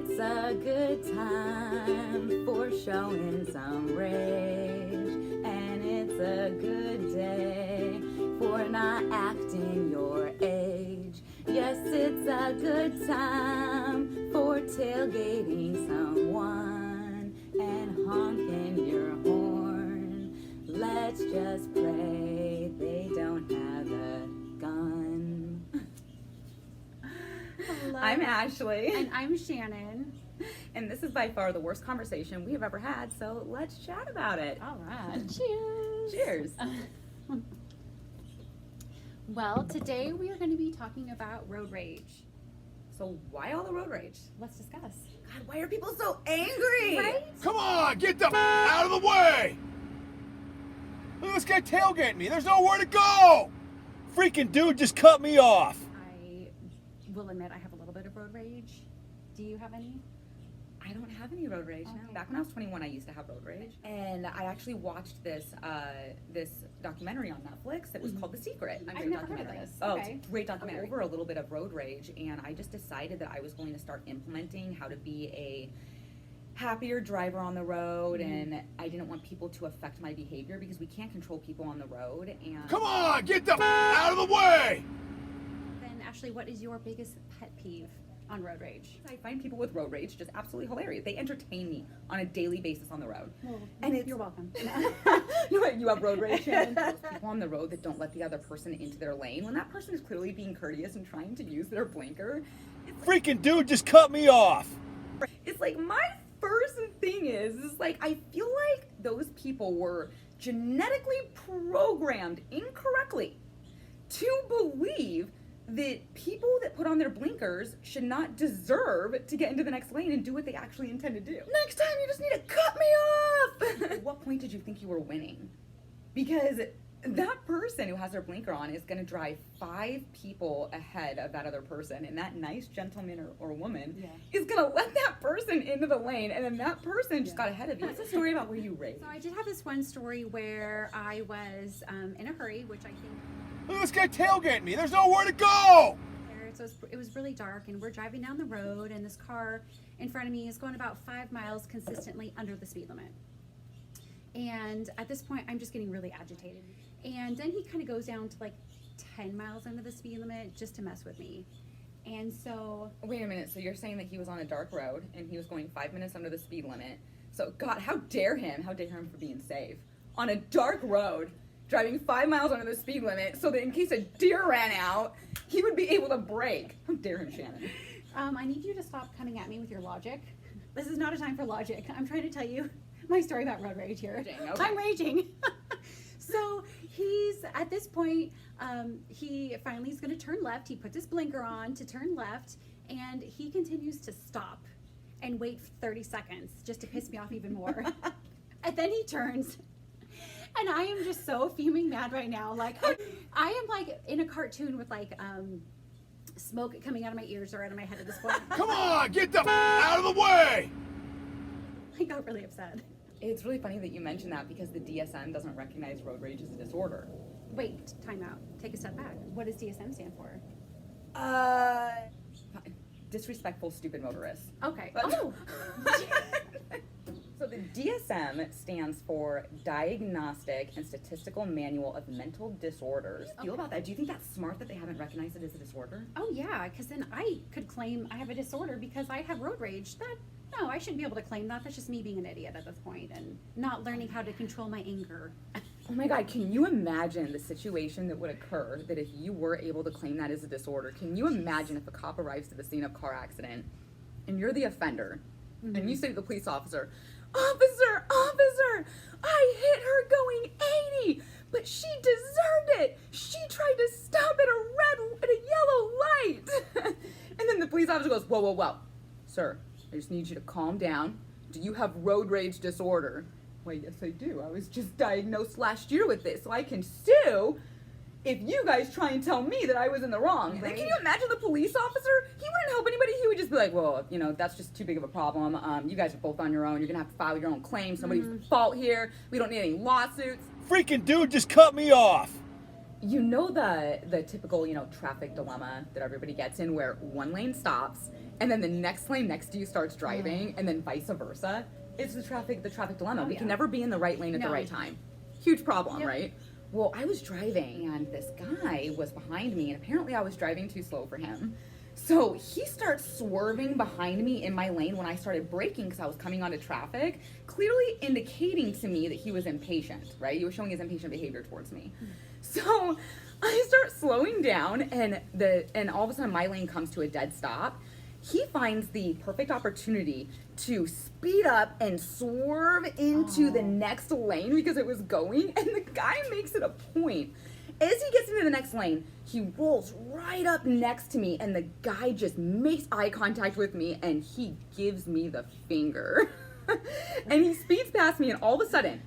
it's a good time for showing some rage. And it's a good day for not acting your age. Yes, it's a good time for tailgating someone and honking your horn. Let's just pray they don't have a gun. Hello. I'm Ashley. And I'm Shannon. And this is by far the worst conversation we have ever had, so let's chat about it. All right. Cheers. Cheers. Well, today we are going to be talking about road rage. So why all the road rage? Let's discuss. God, why are people so angry? Right? Come on, get the out of the way! Look at this guy tailgating me. There's nowhere to go! Freaking dude just cut me off. I will admit I have a little bit of road rage. Do you have any? I don't have any road rage now. Okay. Back when I was 21, I used to have road rage. And I actually watched this documentary on Netflix. It was called The Secret. I've never heard of this. Oh, Okay. it's a great documentary. Okay. Over a little bit of road rage, and I just decided that I was going to start implementing how to be a happier driver on the road, and I didn't want people to affect my behavior because we can't control people on the road. And Come on, get the out of the way! Then, Ashley, what is your biggest pet peeve on road rage? I find people with road rage just absolutely hilarious. They entertain me on a daily basis on the road. Well, And it's- you're welcome. You have road rage, Shannon? Those people on the road that don't let the other person into their lane when that person is clearly being courteous and trying to use their blinker. Freaking dude just cut me off. It's like my first thing is like I feel like those people were genetically programmed incorrectly to believe that people that put on their blinkers should not deserve to get into the next lane and do what they actually intend to do. Next time you just need to cut me off! At what point did you think you were winning? Because that person who has their blinker on is going to drive 5 people ahead of that other person, and that nice gentleman or woman is going to let that person into the lane, and then that person just got ahead of you. What's the story about where you rage? So I did have this one story where I was in a hurry, which I think... Look at this guy tailgating me. There's nowhere to go! So it was really dark, and we're driving down the road, and this car in front of me is going about 5 miles consistently under the speed limit. And at this point, I'm just getting really agitated. And then he kind of goes down to like 10 miles under the speed limit just to mess with me. And so... Wait a minute, so you're saying that he was on a dark road, and he was going 5 minutes under the speed limit. So, God, how dare him for being safe. On a dark road, driving 5 miles under the speed limit, so that in case a deer ran out, he would be able to brake. How dare him, Shannon? I need you to stop coming at me with your logic. This is not a time for logic. I'm trying to tell you my story about road rage here. Okay. I'm raging. So he's, at this point, he finally is going to turn left. He puts his blinker on to turn left, and he continues to stop and wait 30 seconds just to piss me off even more. And then he turns. And I am just so fuming mad right now. Like, I am like in a cartoon with like smoke coming out of my ears or out of my head at this point. Come on, get the out of the way! I got really upset. It's really funny that you mentioned that because the DSM doesn't recognize road rage as a disorder. Wait, time out. Take a step back. What does DSM stand for? Disrespectful, stupid motorists. Okay. But- Oh! So the DSM stands for Diagnostic and Statistical Manual of Mental Disorders. Feel about that? Do you think that's smart that they haven't recognized it as a disorder? Oh yeah, because then I could claim I have a disorder because I have road rage. No, I shouldn't be able to claim that. That's just me being an idiot at this point and not learning how to control my anger. Oh my God, can you imagine the situation that would occur that if you were able to claim that as a disorder? Can you imagine if a cop arrives to the scene of a car accident and you're the offender and you say to the police officer, Officer, I hit her going 80, but she deserved it. She tried to stop at a yellow light. And then the police officer goes, whoa. Sir, I just need you to calm down. Do you have road rage disorder? Why, yes, I do. I was just diagnosed last year with this, so I can sue if you guys try and tell me that I was in the wrong. Right. Like, can you imagine the police officer? He wouldn't help anybody. He would just be like, well, that's just too big of a problem. You guys are both on your own. You're going to have to file your own claim. Somebody's fault here. We don't need any lawsuits. Freaking dude just cut me off. you know the typical, traffic dilemma that everybody gets in where one lane stops and then the next lane next to you starts driving and then vice versa? It's the traffic dilemma. We can never be in the right lane at the right time. Huge problem, right? Well, I was driving and this guy was behind me and apparently I was driving too slow for him. So he starts swerving behind me in my lane when I started braking because I was coming onto traffic, clearly indicating to me that he was impatient, right? He was showing his impatient behavior towards me. So I start slowing down and all of a sudden my lane comes to a dead stop. He finds the perfect opportunity to speed up and swerve into the next lane because it was going, and the guy makes it a point. As he gets into the next lane, he rolls right up next to me, and the guy just makes eye contact with me, and he gives me the finger. And he speeds past me, and all of a sudden,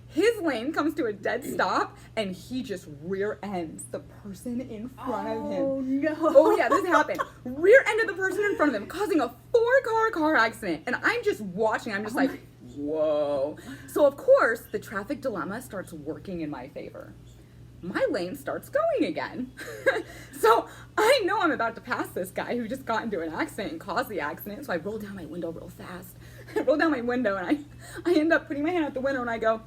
his lane comes to a dead stop, and he just rear ends the person in front of him. Oh, no. Oh, yeah, this happened. Rear ended the person in front of him, causing a 4-car car accident. And I'm just watching. I'm just like, whoa. So, of course, the traffic dilemma starts working in my favor. My lane starts going again. So I know I'm about to pass this guy who just got into an accident and caused the accident. So I roll down my window real fast. I roll down my window and I end up putting my hand out the window and I go,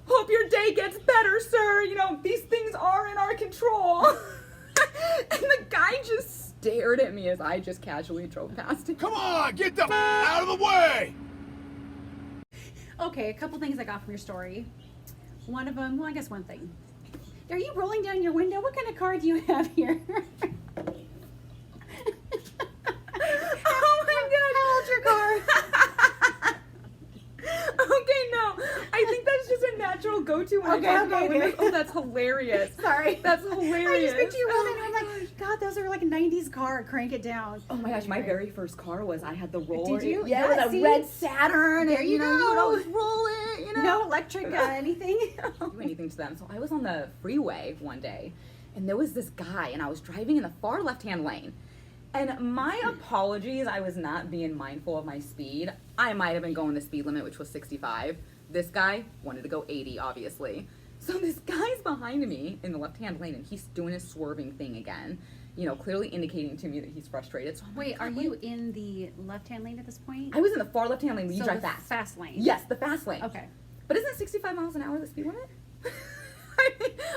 "Hope your day gets better, sir. These things are in our control." And the guy just stared at me as I just casually drove past him. Come on, get the out of the way! Okay, a couple things I got from your story. One of them, well, I guess one thing. Are you rolling down your window? What kind of car do you have here? Oh my God. How old's your car? Okay, no. I think that's just a natural go-to when I talk about windows. Oh, that's hilarious. Sorry. That's hilarious. I just picture you rolling Oh and my I'm like, God, those are like a 90s car. Crank it down. Oh my gosh, my Anyway. very first car I had the roller. Did you? Yeah, Yeah, with see? a red Saturn. There and, you you go. would always roll it, No electric anything? do anything to them. So I was on the freeway one day, and there was this guy, and I was driving in the far left-hand lane. And my apologies, I was not being mindful of my speed. I might have been going the speed limit, which was 65. This guy wanted to go 80, obviously. So this guy's behind me in the left-hand lane, and he's doing his swerving thing again, clearly indicating to me that he's frustrated. So I'm like, Wait, are you in the left-hand lane at this point? I was in the far left-hand lane when you drive the fast. Fast lane. Yes, the fast lane. Okay. But isn't 65 miles an hour the speed limit?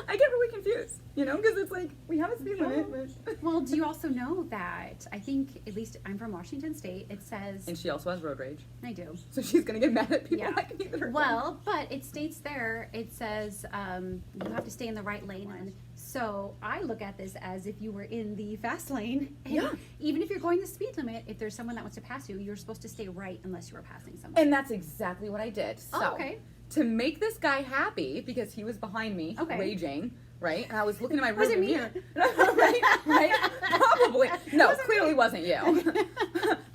I get really confused, because it's like, we have a speed limit. But Well, do you also know that, I think, at least I'm from Washington State, it says, And she also has road rage. I do. So she's going to get mad at people Yeah. like me that are Well, but it states there, it says you have to stay in the right lane. And so I look at this as if you were in the fast lane. And Yeah. even if you're going the speed limit, if there's someone that wants to pass you, you're supposed to stay right unless you were passing someone. And that's exactly what I did. So, Oh, okay. to make this guy happy, because he was behind me, Okay. raging, right? And I was looking at my Was it rearview me? mirror. right? Probably. No, clearly wasn't you.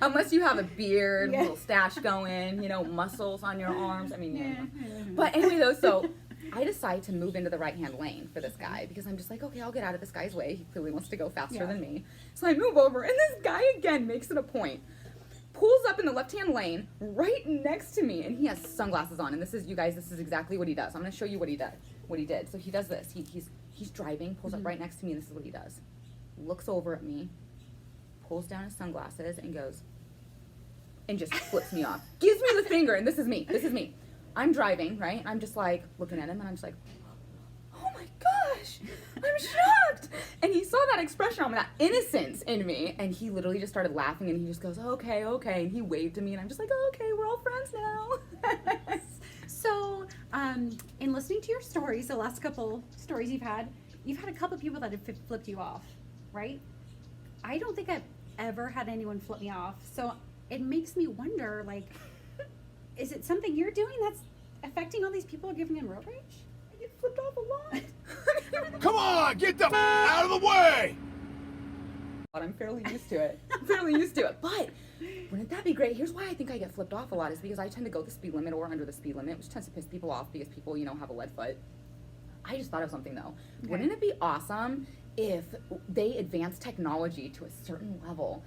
Unless you have a beard, Yeah. little stash going, muscles on your arms. I mean, yeah. But anyway, though, so I decide to move into the right-hand lane for this guy because I'm just like, okay, I'll get out of this guy's way. He clearly wants to go faster Yeah. than me. So I move over, and this guy again makes it a point. Pulls up in the left-hand lane right next to me, and he has sunglasses on. And this is, you guys, this is exactly what he does. I'm going to show you what he did. So he does this. He's driving, pulls up right next to me, and this is what he does. Looks over at me, pulls down his sunglasses, and goes, and just flips me off. Gives me the finger, and this is me. I'm driving, right? I'm just like looking at him, and I'm just like, oh my gosh, I'm shocked. And he saw that expression on me, that innocence in me, and he literally just started laughing, and he just goes, okay, and he waved to me, and I'm just like, oh, okay, we're all friends now. So, in listening to your stories, the last couple stories you've had a couple people that have flipped you off, right? I don't think I've ever had anyone flip me off. So it makes me wonder, like, is it something you're doing that's affecting all these people giving them road rage? I get flipped off a lot. Come on, get the out of the way! I'm fairly used to it. But wouldn't that be great? Here's why I think I get flipped off a lot is because I tend to go the speed limit or under the speed limit, which tends to piss people off because people, have a lead foot. I just thought of something though. Okay. Wouldn't it be awesome if they advance technology to a certain level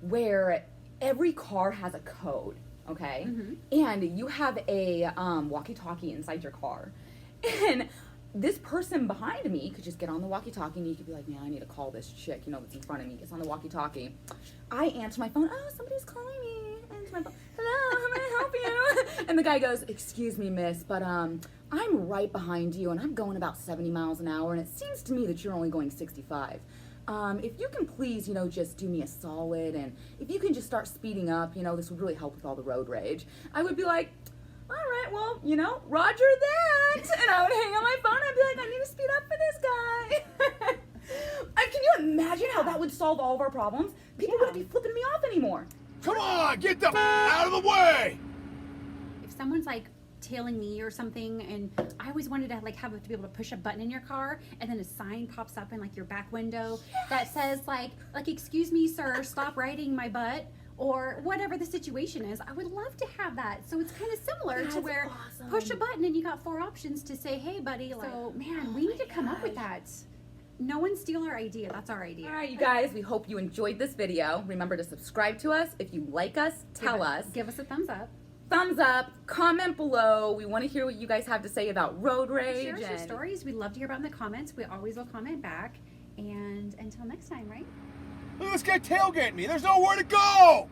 where every car has a code, okay? Mhm. And you have a walkie-talkie inside your car. And this person behind me could just get on the walkie-talkie and you could be like, man, I need to call this chick, you know, that's in front of me. Gets on the walkie-talkie. I answer my phone. Oh, somebody's calling me. I answer my phone. Hello, how may I help you? And the guy goes, excuse me, miss, but I'm right behind you and I'm going about 70 miles an hour and it seems to me that you're only going 65. If you can please, you know, just do me a solid and if you can just start speeding up, you know, this would really help with all the road rage. I would be like, all right, well, you know, roger that. And I would hang on my phone. I'd be like, I need to speed up for this guy. Can you imagine how that would solve all of our problems? People wouldn't be flipping me off anymore. Come on, get the out of the way! If someone's like tailing me or something, and I always wanted to like have to be able to push a button in your car, and then a sign pops up in like your back window that says like excuse me, sir, stop riding my butt. Or whatever the situation is, I would love to have that. So it's kind of similar to where awesome. push a button and you got 4 options to say, hey, buddy. So, man, we need to come up with that. No one steal our idea. That's our idea. All right, you guys, we hope you enjoyed this video. Remember to subscribe to us. If you like us, tell us. Give us a thumbs up. Thumbs up, comment below. We want to hear what you guys have to say about road rage. Share us your stories. We'd love to hear about them in the comments. We always will comment back. And until next time, right? Look at this guy tailgating me. There's nowhere to go!